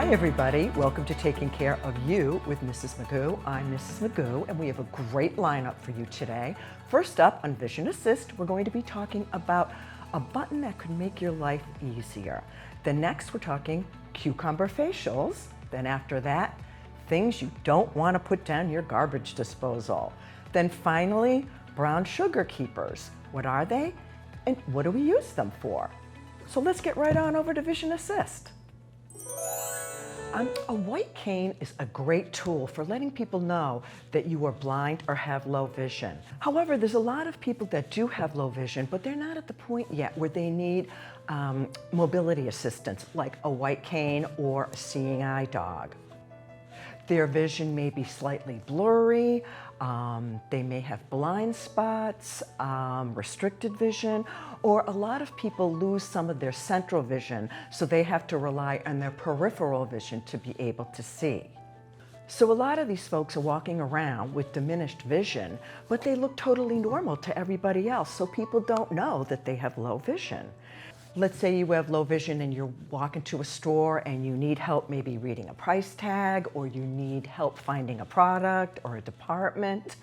Hi everybody, welcome to Taking Care of You with Mrs. Magoo. I'm Mrs. Magoo and we have a great lineup for you today. First up on Vision Assist, we're going to be talking about a button that could make your life easier. Then next we're talking cucumber facials. Then after that, things you don't want to put down your garbage disposal. Then finally, brown sugar keepers. What are they and what do we use them for? So let's get right on over to Vision Assist. A white cane is a great tool for letting people know that you are blind or have low vision. However, there's a lot of people that do have low vision, but they're not at the point yet where they need mobility assistance, like a white cane or a seeing eye dog. Their vision may be slightly blurry, they may have blind spots, restricted vision, or a lot of people lose some of their central vision, so they have to rely on their peripheral vision to be able to see. So a lot of these folks are walking around with diminished vision, but they look totally normal to everybody else, so people don't know that they have low vision. Let's say you have low vision and you're walking to a store and you need help maybe reading a price tag, or you need help finding a product or a department.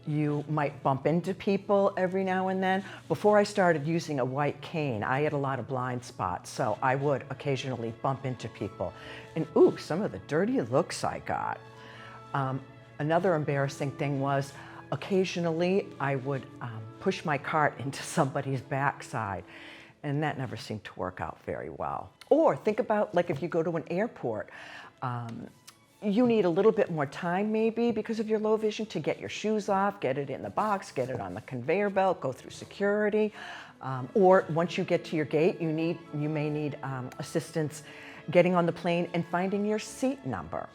You might bump into people every now and then. Before I started using a white cane, I had a lot of blind spots, so I would occasionally bump into people. And ooh, some of the dirty looks I got. Another embarrassing thing was occasionally I would push my cart into somebody's backside, and that never seemed to work out very well. Or think about like if you go to an airport, you need a little bit more time maybe because of your low vision to get your shoes off, get it in the box, get it on the conveyor belt, go through security. Or once you get to your gate, you may need assistance getting on the plane and finding your seat number.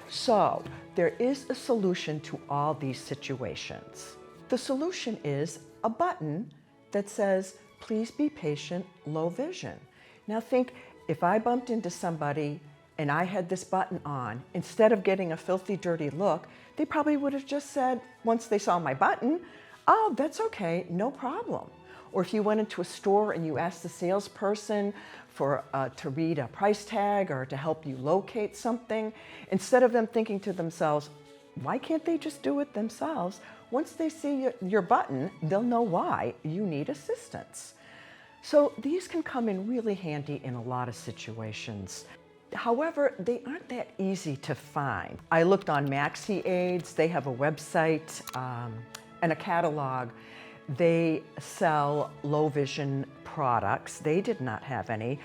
So there is a solution to all these situations. The solution is a button that says, please be patient, low vision. Now think, if I bumped into somebody and I had this button on, instead of getting a filthy, dirty look, they probably would have just said, once they saw my button, oh, that's okay, no problem. Or if you went into a store and you asked the salesperson to read a price tag or to help you locate something, instead of them thinking to themselves, why can't they just do it themselves? Once they see your button, they'll know why you need assistance. So these can come in really handy in a lot of situations. However, they aren't that easy to find. I looked on Maxi Aids. They have a website and a catalog. They sell low vision products. They did not have any.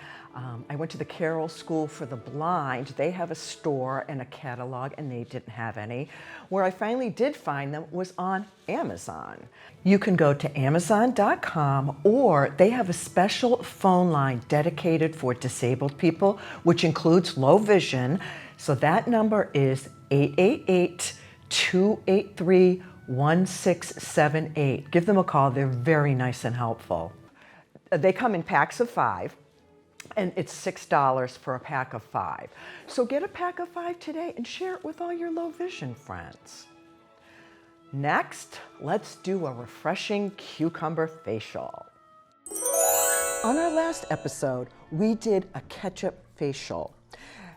I went to the Carroll School for the Blind. They have a store and a catalog, and they didn't have any. Where I finally did find them was on Amazon. You can go to Amazon.com, or they have a special phone line dedicated for disabled people, which includes low vision. So that number is 888-283-1678. Give them a call. They're very nice and helpful. They come in packs of 5. And it's $6 for a pack of 5. So get a pack of 5 today and share it with all your low vision friends. Next, let's do a refreshing cucumber facial. On our last episode, we did a ketchup facial.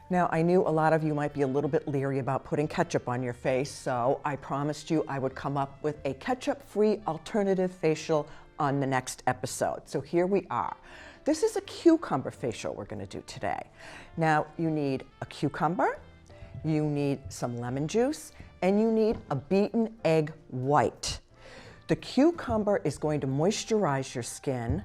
Now, I knew a lot of you might be a little bit leery about putting ketchup on your face, so I promised you I would come up with a ketchup-free alternative facial on the next episode. So here we are. This is a cucumber facial we're going to do today. Now, you need a cucumber, you need some lemon juice, and you need a beaten egg white. The cucumber is going to moisturize your skin,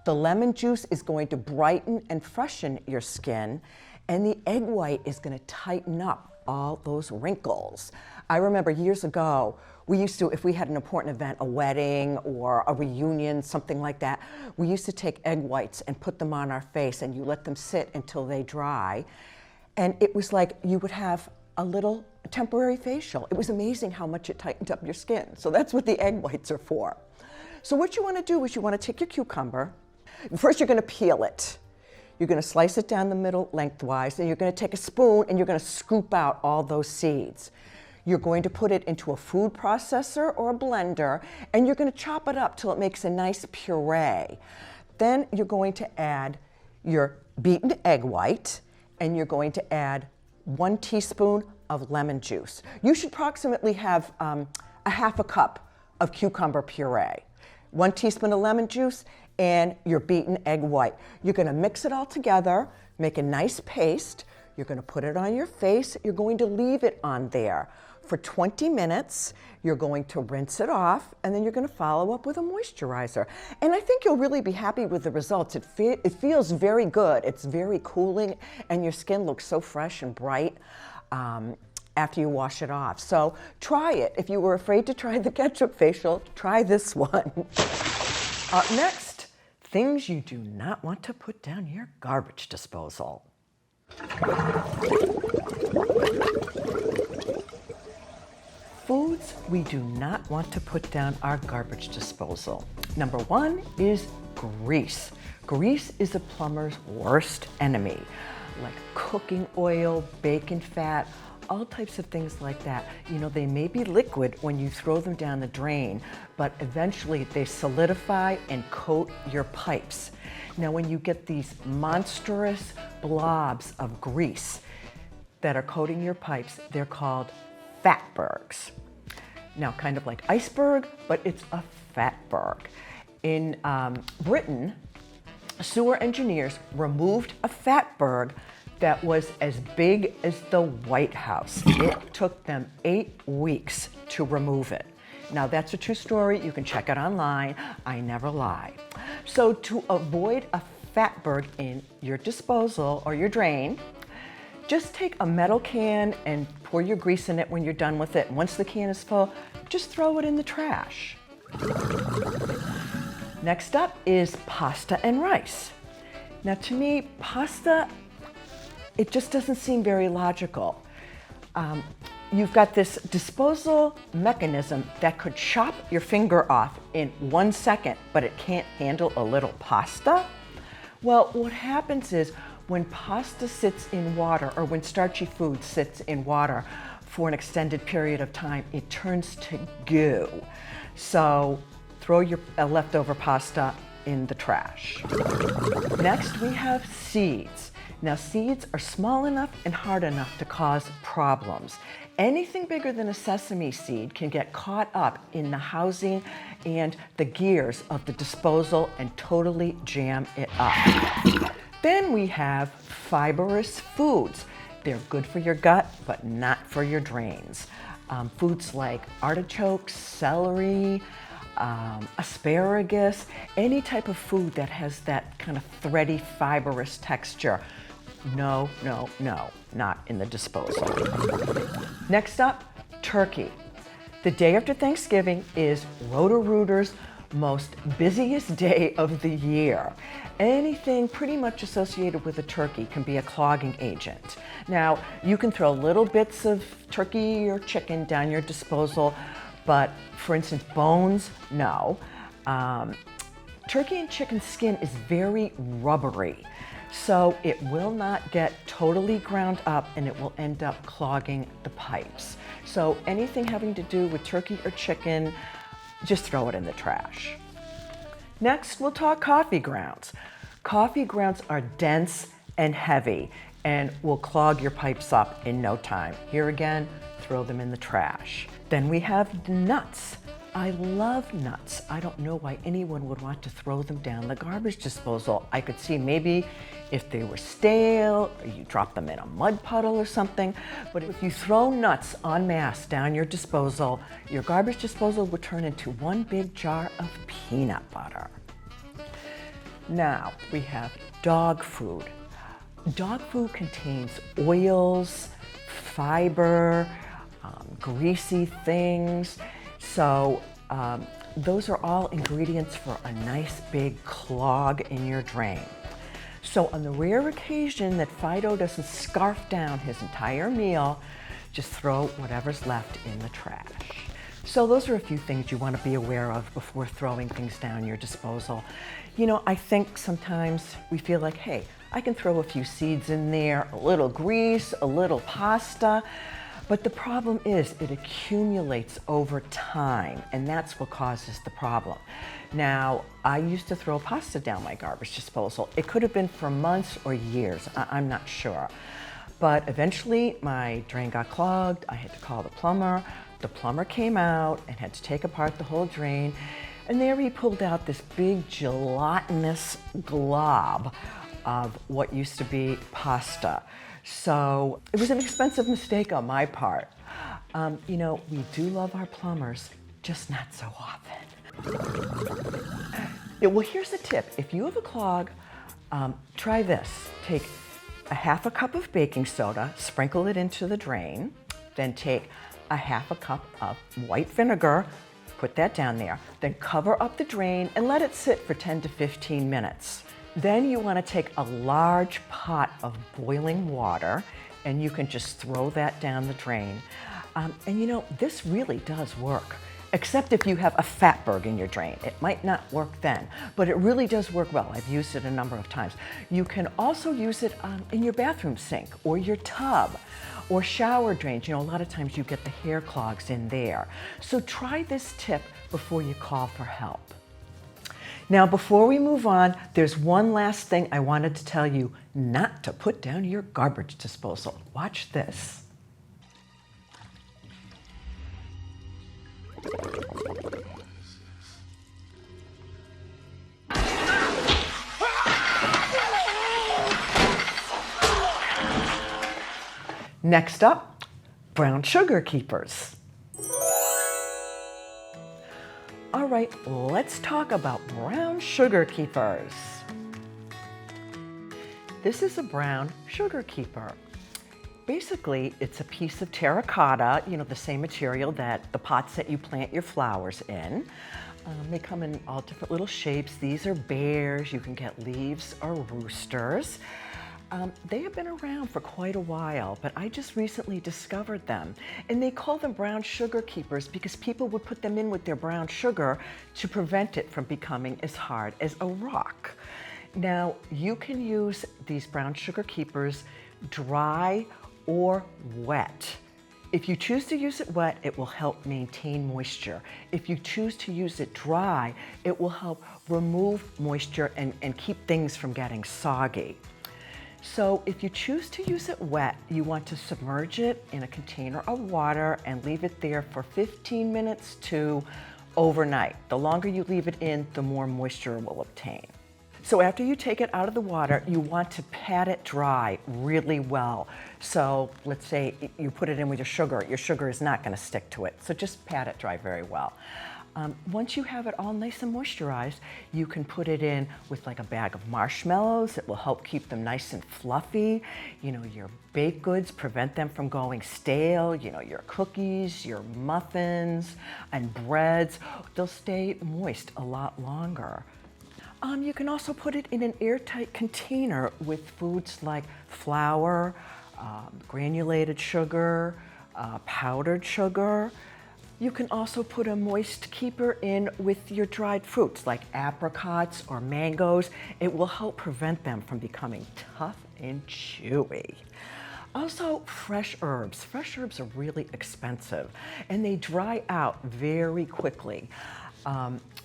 the lemon juice is going to brighten and freshen your skin, and the egg white is going to tighten up all those wrinkles. I remember years ago, we used to, if we had an important event, a wedding or a reunion, something like that, we used to take egg whites and put them on our face, and you let them sit until they dry. And it was like you would have a little temporary facial. It was amazing how much it tightened up your skin. So that's what the egg whites are for. So what you want to do is you want to take your cucumber. First, you're going to peel it. You're going to slice it down the middle lengthwise, and you're going to take a spoon and you're going to scoop out all those seeds. You're going to put it into a food processor or a blender, and you're going to chop it up till it makes a nice puree. Then you're going to add your beaten egg white, and you're going to add 1 teaspoon of lemon juice. You should approximately have a half a cup of cucumber puree, 1 teaspoon of lemon juice, and your beaten egg white. You're gonna mix it all together, make a nice paste. You're gonna put it on your face. You're going to leave it on there for 20 minutes. You're going to rinse it off, and then you're gonna follow up with a moisturizer. And I think you'll really be happy with the results. It feels very good. It's very cooling, and your skin looks so fresh and bright after you wash it off. So try it. If you were afraid to try the ketchup facial, try this one. Up next, things you do not want to put down your garbage disposal. Foods we do not want to put down our garbage disposal. Number 1 is grease. Grease is a plumber's worst enemy, like cooking oil, bacon fat, all types of things like that. You know, they may be liquid when you throw them down the drain, but eventually they solidify and coat your pipes. Now, when you get these monstrous blobs of grease that are coating your pipes, they're called fatbergs. Now, kind of like iceberg, but it's a fatberg. In Britain, sewer engineers removed a fatberg that was as big as the White House. It took them 8 weeks to remove it. Now, that's a true story. You can check it online. I never lie. So to avoid a fatberg in your disposal or your drain, just take a metal can and pour your grease in it when you're done with it. And once the can is full, just throw it in the trash. Next up is pasta and rice. Now, to me, pasta, it just doesn't seem very logical. You've got this disposal mechanism that could chop your finger off in 1 second, but it can't handle a little pasta. Well, what happens is when pasta sits in water, or when starchy food sits in water for an extended period of time, it turns to goo. So throw your leftover pasta in the trash. Next, we have seeds. Now, seeds are small enough and hard enough to cause problems. Anything bigger than a sesame seed can get caught up in the housing and the gears of the disposal and totally jam it up. Then we have fibrous foods. They're good for your gut, but not for your drains. Foods like artichokes, celery, asparagus, any type of food that has that kind of thready, fibrous texture. No, no, no, not in the disposal. Next up, turkey. The day after Thanksgiving is Roto-Rooter's most busiest day of the year. Anything pretty much associated with a turkey can be a clogging agent. Now, you can throw little bits of turkey or chicken down your disposal, but for instance, bones, no. Turkey and chicken skin is very rubbery, so it will not get totally ground up and it will end up clogging the pipes. So anything having to do with turkey or chicken, just throw it in the trash. Next, we'll talk coffee grounds. Coffee grounds are dense and heavy and will clog your pipes up in no time. Here again, throw them in the trash. Then we have nuts. I love nuts. I don't know why anyone would want to throw them down the garbage disposal. I could see maybe if they were stale or you drop them in a mud puddle or something, but if you throw nuts en masse down your disposal, your garbage disposal would turn into one big jar of peanut butter. Now we have dog food. Dog food contains oils, fiber, greasy things. So those are all ingredients for a nice big clog in your drain. So on the rare occasion that Fido doesn't scarf down his entire meal, just throw whatever's left in the trash. So those are a few things you want to be aware of before throwing things down your disposal. You know, I think sometimes we feel like, hey, I can throw a few seeds in there, a little grease, a little pasta. But the problem is it accumulates over time, and that's what causes the problem. Now, I used to throw pasta down my garbage disposal. It could have been for months or years, I'm not sure. But eventually my drain got clogged, I had to call the plumber. The plumber came out and had to take apart the whole drain, and there he pulled out this big gelatinous glob of what used to be pasta. So it was an expensive mistake on my part. You know, we do love our plumbers, just not so often. Yeah, well, here's a tip. If you have a clog, try this. Take a half a cup of baking soda, sprinkle it into the drain, then take a half a cup of white vinegar, put that down there, then cover up the drain and let it sit for 10 to 15 minutes. Then you want to take a large pot of boiling water and you can just throw that down the drain. And you know, this really does work, except if you have a fatberg in your drain. It might not work then, but it really does work well. I've used it a number of times. You can also use it in your bathroom sink or your tub or shower drains. You know, a lot of times you get the hair clogs in there. So try this tip before you call for help. Now, before we move on, there's one last thing I wanted to tell you not to put down your garbage disposal. Watch this. Next up, brown sugar keepers. All right, let's talk about brown sugar keepers. This is a brown sugar keeper. Basically, it's a piece of terracotta, you know, the same material that the pots that you plant your flowers in. They come in all different little shapes. These are bears. You can get leaves or roosters. They have been around for quite a while, but I just recently discovered them. And they call them brown sugar keepers because people would put them in with their brown sugar to prevent it from becoming as hard as a rock. Now, you can use these brown sugar keepers dry or wet. If you choose to use it wet, it will help maintain moisture. If you choose to use it dry, it will help remove moisture and keep things from getting soggy. So if you choose to use it wet, you want to submerge it in a container of water and leave it there for 15 minutes to overnight. The longer you leave it in, the more moisture it will obtain. So after you take it out of the water, you want to pat it dry really well. So let's say you put it in with your sugar is not going to stick to it. So just pat it dry very well. Once you have it all nice and moisturized, you can put it in with like a bag of marshmallows. It will help keep them nice and fluffy. You know, your baked goods, prevent them from going stale. You know, your cookies, your muffins, and breads, they'll stay moist a lot longer. You can also put it in an airtight container with foods like flour, granulated sugar, powdered sugar. You can also put a moist keeper in with your dried fruits like apricots or mangoes. It will help prevent them from becoming tough and chewy. Also, fresh herbs. Fresh herbs are really expensive and they dry out very quickly.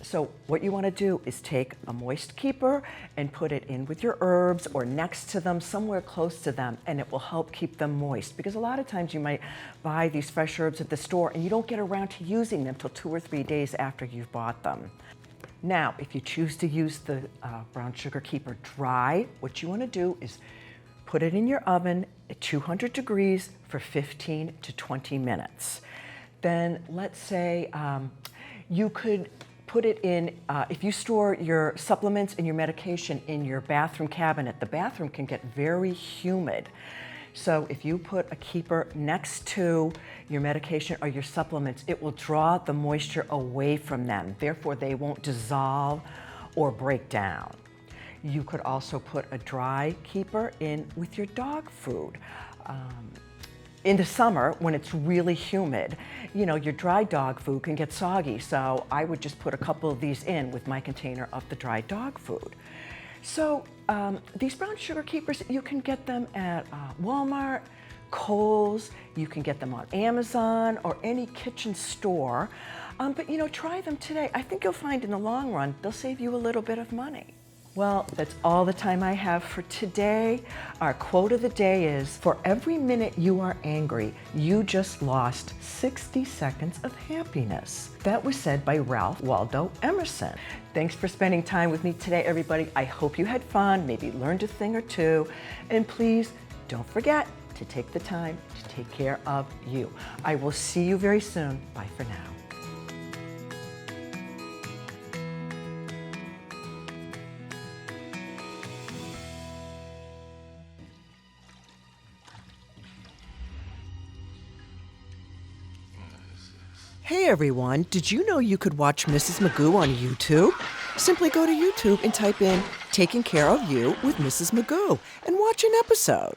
So what you want to do is take a moist keeper and put it in with your herbs or next to them, somewhere close to them, and it will help keep them moist. Because a lot of times you might buy these fresh herbs at the store and you don't get around to using them till 2 or 3 days after you've bought them. Now, if you choose to use the brown sugar keeper dry, what you want to do is put it in your oven at 200 degrees for 15 to 20 minutes. Then let's say you could put it in, if you store your supplements and your medication in your bathroom cabinet, the bathroom can get very humid. So if you put a keeper next to your medication or your supplements, it will draw the moisture away from them. Therefore, they won't dissolve or break down. You could also put a dry keeper in with your dog food. In the summer, when it's really humid, you know, your dry dog food can get soggy. So I would just put a couple of these in with my container of the dry dog food. So these brown sugar keepers, you can get them at Walmart, Kohl's, you can get them on Amazon or any kitchen store. But try them today. I think you'll find in the long run, they'll save you a little bit of money. Well, that's all the time I have for today. Our quote of the day is, for every minute you are angry, you just lost 60 seconds of happiness. That was said by Ralph Waldo Emerson. Thanks for spending time with me today, everybody. I hope you had fun, maybe learned a thing or two. And please don't forget to take the time to take care of you. I will see you very soon. Bye for now. Hey everyone, did you know you could watch Mrs. Magoo on YouTube? Simply go to YouTube and type in "Taking Care of You with Mrs. Magoo" and watch an episode.